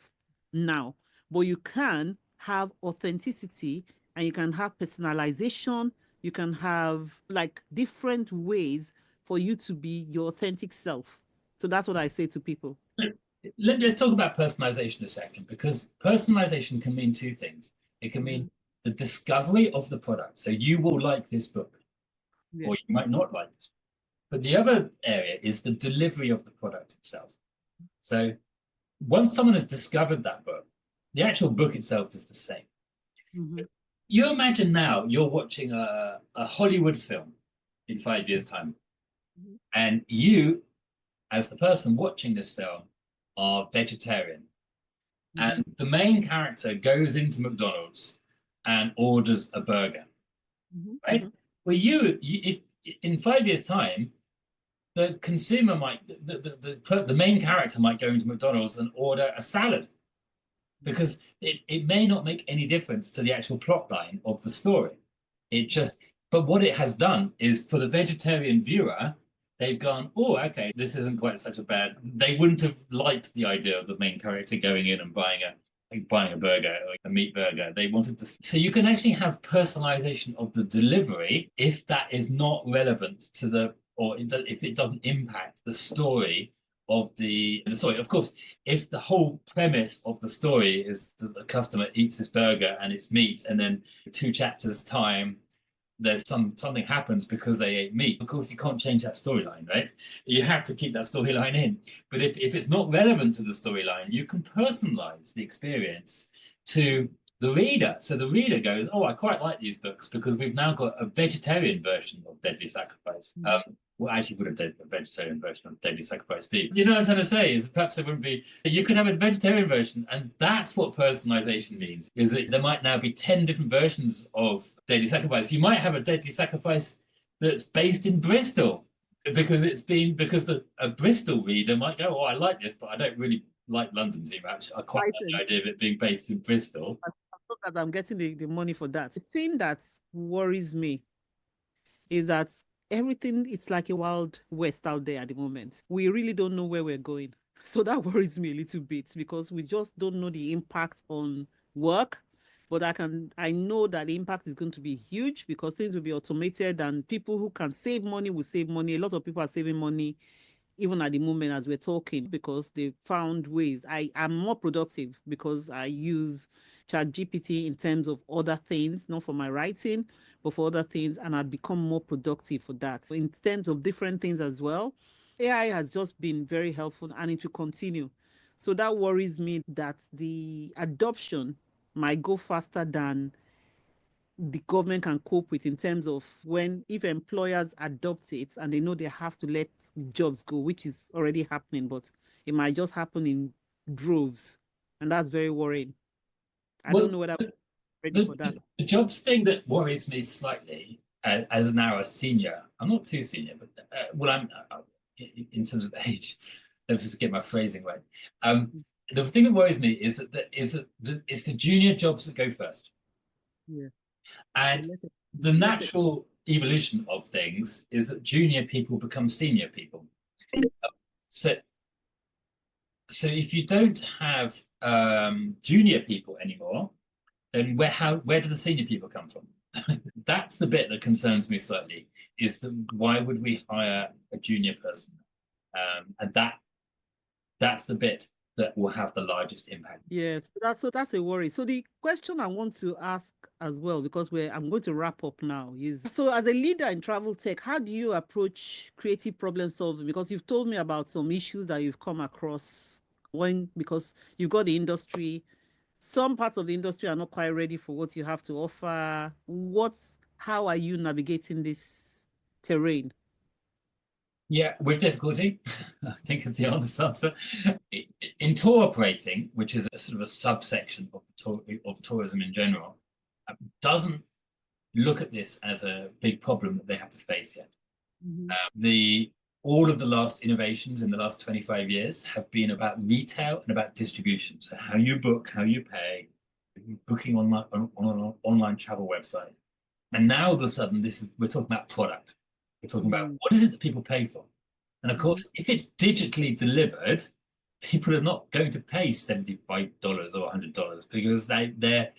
now, but you can have authenticity and you can have personalization. You can have like different ways for you to be your authentic self. So that's what I say to people. Let's talk about personalization a second, because personalization can mean two things. It can Mm-hmm. mean the discovery of the product. So you will like this book, Yeah. or you might not like this. But the other area is the delivery of the product itself. So once someone has discovered that book, the actual book itself is the same. Mm-hmm. You imagine now you're watching a Hollywood film in 5 years' time, and you, as the person watching this film, are vegetarian. Mm-hmm. And the main character goes into McDonald's and orders a burger, Mm-hmm. right? Well, if in 5 years' time, the consumer might, the main character might go into McDonald's and order a salad because it may not make any difference to the actual plot line of the story. It just, but what it has done is for the vegetarian viewer, they've gone, oh, okay, this isn't quite such a bad. They wouldn't have liked the idea of the main character going in and buying a burger, like a meat burger. They wanted to. So you can actually have personalization of the delivery if that is not relevant to if it doesn't impact the story of the story. Of course, if the whole premise of the story is that the customer eats this burger and it's meat, and then 2 chapters time there's something happens because they ate meat. Of course, you can't change that storyline, right? You have to keep that storyline in. But if it's not relevant to the storyline, you can personalize the experience to the reader. So the reader goes, "Oh, I quite like these books because we've now got a vegetarian version of Deadly Sacrifice." Well, actually, would a vegetarian version of Deadly Sacrifice be? You know what I'm trying to say is perhaps there wouldn't be. You could have a vegetarian version, and that's what personalization means. Is that there might now be 10 different versions of Deadly Sacrifice. You might have a Deadly Sacrifice that's based in Bristol because a Bristol reader might go, "Oh, I like this, but I don't really like London too much. I quite like the Items. idea of it being based in Bristol." I thought that I'm getting the money for that. The thing that worries me is that everything is like a wild west out there at the moment. We really don't know where we're going. So that worries me a little bit because we just don't know the impact on work. But I know that the impact is going to be huge because things will be automated and people who can save money will save money. A lot of people are saving money even at the moment as we're talking, because they found ways. I am more productive because I use ChatGPT in terms of other things, not for my writing, but for other things, and I've become more productive for that. So in terms of different things as well, AI has just been very helpful and it will continue. So that worries me that the adoption might go faster than the government can cope with, in terms of when if employers adopt it and they know they have to let jobs go, which is already happening, but it might just happen in droves, and that's very worrying. I don't Well, know whether I'm ready the, for that. the jobs thing that worries me slightly as now a senior, I'm not too senior, but well, I'm in terms of age. Let's just get my phrasing right. Um, the thing that worries me is that it's the junior jobs that go first, Yeah. So and the let's say natural evolution of things is that junior people become senior people. So, so if you don't have junior people anymore, then where do the senior people come from? That's the bit that concerns me slightly. Is that why would we hire a junior person? And that's the bit that will have the largest impact. Yes, so that's a worry. So the question I want to ask as well, because I'm going to wrap up now, is so as a leader in travel tech, how do you approach creative problem solving? Because you've told me about some issues that you've come across because you've got the industry, some parts of the industry are not quite ready for what you have to offer. How are you navigating this terrain? Yeah, with difficulty, I think is the honest answer. In tour operating, which is a sort of a subsection of tourism in general, doesn't look at this as a big problem that they have to face yet. Mhm. The all of the last innovations in the last 25 years have been about retail and about distribution. So how you book, how you pay, booking on an online travel website. And now all of a sudden, we're talking about product. We're talking about Mm. what is it that people pay for? And of Mhm. course, if it's digitally delivered, people are not going to pay $75 or $100 because they're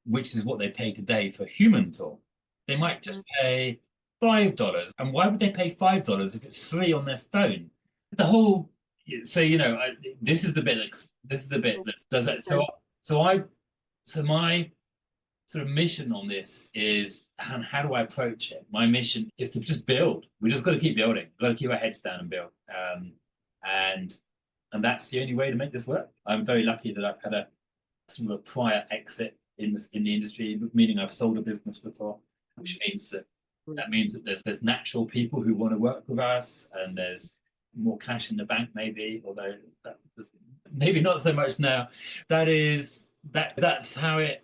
which is what they pay today for a human tour. They might just pay $5. And why would they pay $5 if it's free on their phone? The whole so this is the bit that does that. So I so my sort of mission on this is how do I approach it? My mission is to just build. We just got to keep building. We've got to keep our heads down and build. And and that's the only way to make this work. I'm very lucky that I've had a sort of a prior exit in the industry, meaning I've sold a business before, which means that means that there's natural people who want to work with us, and there's more cash in the bank, maybe, although maybe not so much now. That's how it.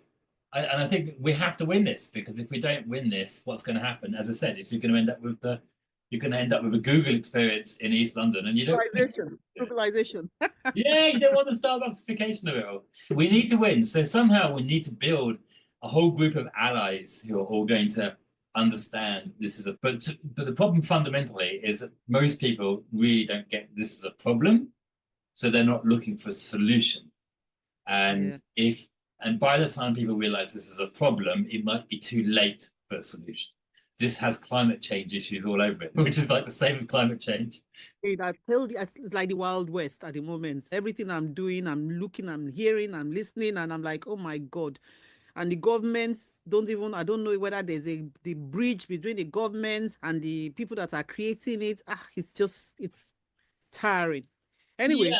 And I think we have to win this because if we don't win this, what's going to happen? As I said, is you're going to end up with a Google experience in East London, and you don't. Globalization. Yeah, you don't want the Starbucksification of it all. We need to win. So somehow we need to build a whole group of allies who are all going to understand this is but the problem fundamentally is that most people really don't get this is a problem. So they're not looking for a solution. And Yeah. and by the time people realize this is a problem, it might be too late for a solution. This has climate change issues all over it, which is like the same with climate change. I told you, it's like the Wild West at the moment. Everything I'm doing, I'm looking, I'm hearing, I'm listening, and I'm like, oh my God. And the governments I don't know whether there's the bridge between the governments and the people that are creating it. It's tiring. Yeah, Anyway,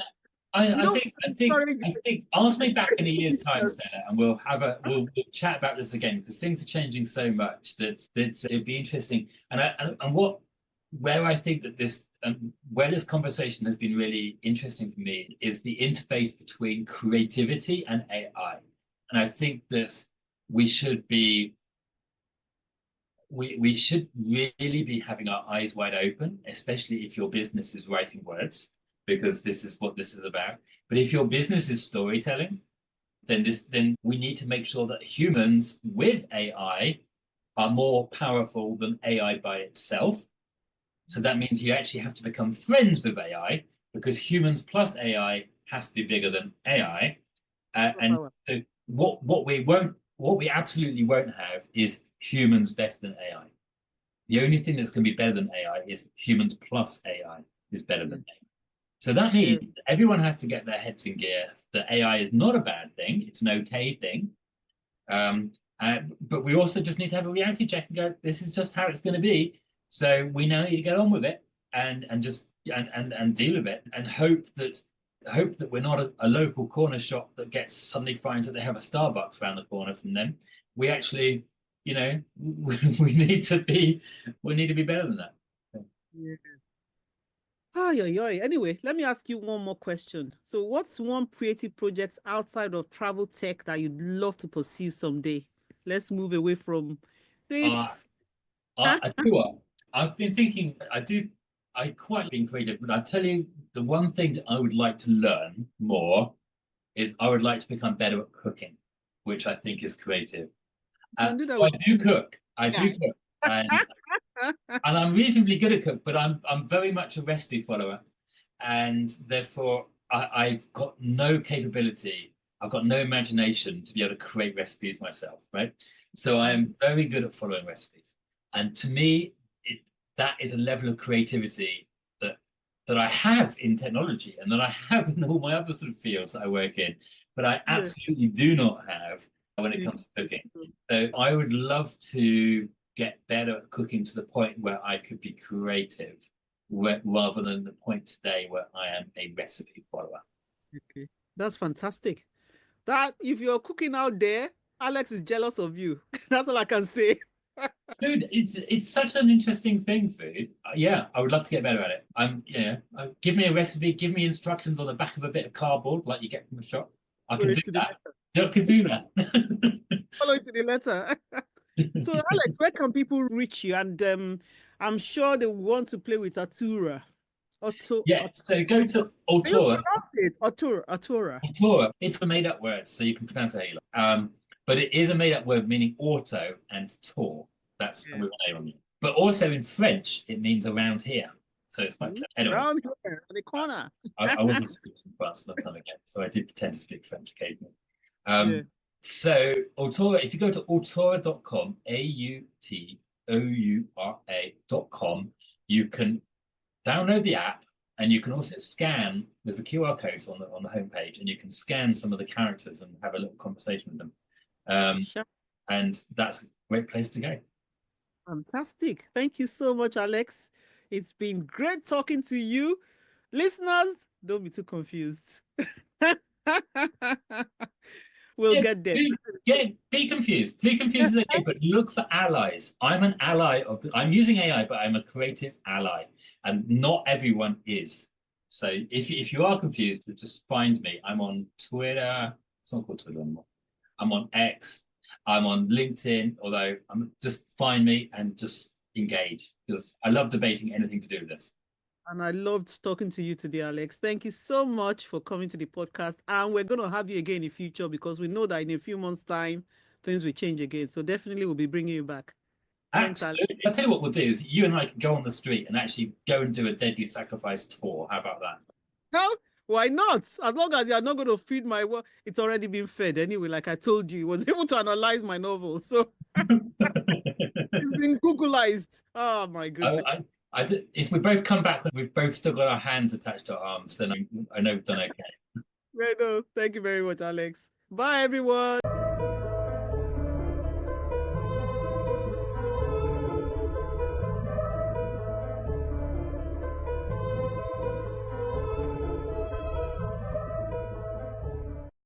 I, I no, think I think encourage I think ask me back in a year's time, you. Stella, and we'll chat about this again because things are changing so much that it'd be interesting. And what where I think that this where this conversation has been really interesting for me is the interface between creativity and AI. And I think that we should be we should really be having our eyes wide open, especially if your business is writing words, because this is what this is about. But if your business is storytelling, then we need to make sure that humans with AI are more powerful than AI by itself. So that means you actually have to become friends with AI because humans plus AI has to be bigger than AI. And Power. so what we absolutely won't have is humans better than AI. The only thing that's going to be better than AI is humans plus AI is better Yeah. than AI. So that Yeah. means everyone has to get their heads in gear that AI is not a bad thing; it's an okay thing. Um, but we also just need to have a reality check and go, this is just how it's going to be. So we now need to get on with it and just and deal with it and hope that we're not a local corner shop that gets suddenly finds that they have a Starbucks around the corner from them. We actually, we need to be better than that. Yeah. Ay, ay, ay. Anyway, let me ask you one more question. So, what's one creative project outside of travel tech that you'd love to pursue someday? Let's move away from Uh, this. I tell you what, I've been thinking. I quite being creative, but I tell you, the one thing that I would like to learn more is I would like to become better at cooking, which I think is creative. You can do that So I with do cook. I do AI. cook, and I'm reasonably good at cook, but I'm very much a recipe follower, and therefore I've got no capability. I've got no imagination to be able to create recipes myself, right? So I am very good at following recipes. And to me, that is a level of creativity that I have in technology and that I have in all my other sort of fields that I work in, but I Yeah. absolutely do not have when it comes to cooking. So I would love to get better at cooking to the point where I could be creative, rather than the point today where I am a recipe follower. Okay. That's fantastic. That if you're cooking out there, Alex is jealous of you. That's all I can say. Food, it's such an interesting thing. Food, yeah, I would love to get better at it. Give me a recipe, give me instructions on the back of a bit of cardboard, like you get from the shop. I can Follow do it to the that. letter. I can do that. Follow it to the letter. So, Alex, where can people reach you? And I'm sure they want to play with Atura. Yeah, so go to How you Altura. pronounce it? Atura. Atura. Altura. It's a made-up word, so you can pronounce it how you like. But it is a made-up word meaning auto and tour. That's Yeah. with an A on it. But also in French, it means around here. So it's quite clever. Anyway, Around here, on the corner. I wasn't speaking France a long time ago, so I did pretend to speak French occasionally. Yeah. So Autora, if you go to autora.com, Autoura.com, you can download the app and you can also scan. There's a QR code on the homepage, and you can scan some of the characters and have a little conversation with them. Sure. And that's a great place to go. Fantastic. Thank you so much, Alex. It's been great talking to you. Listeners, don't be too confused. We'll Yeah, get there. be confused. Be confused is okay, but look for allies. I'm an ally I'm using AI, but I'm a creative ally, and not everyone is. So if you are confused, just find me. I'm on Twitter. It's not called Twitter anymore. I'm on X. I'm on LinkedIn. Although I'm just find me and just engage, because I love debating anything to do with this. And I loved talking to you today, Alex. Thank you so much for coming to the podcast. And we're going to have you again in the future because we know that in a few months' time, things will change again. So definitely we'll be bringing you back. Thanks, Alex. Absolutely. I'll tell you what we'll do is you and I can go on the street and actually go and do a deadly sacrifice tour. How about that? No, why not? As long as you're not going to feed my work, it's already been fed anyway. Like I told you, it was able to analyze my novel. So it's been Googleized. Oh, my goodness. If we both come back, we've both still got our hands attached to our arms, then I know we've done okay. Right, no, thank you very much, Alex. Bye, everyone.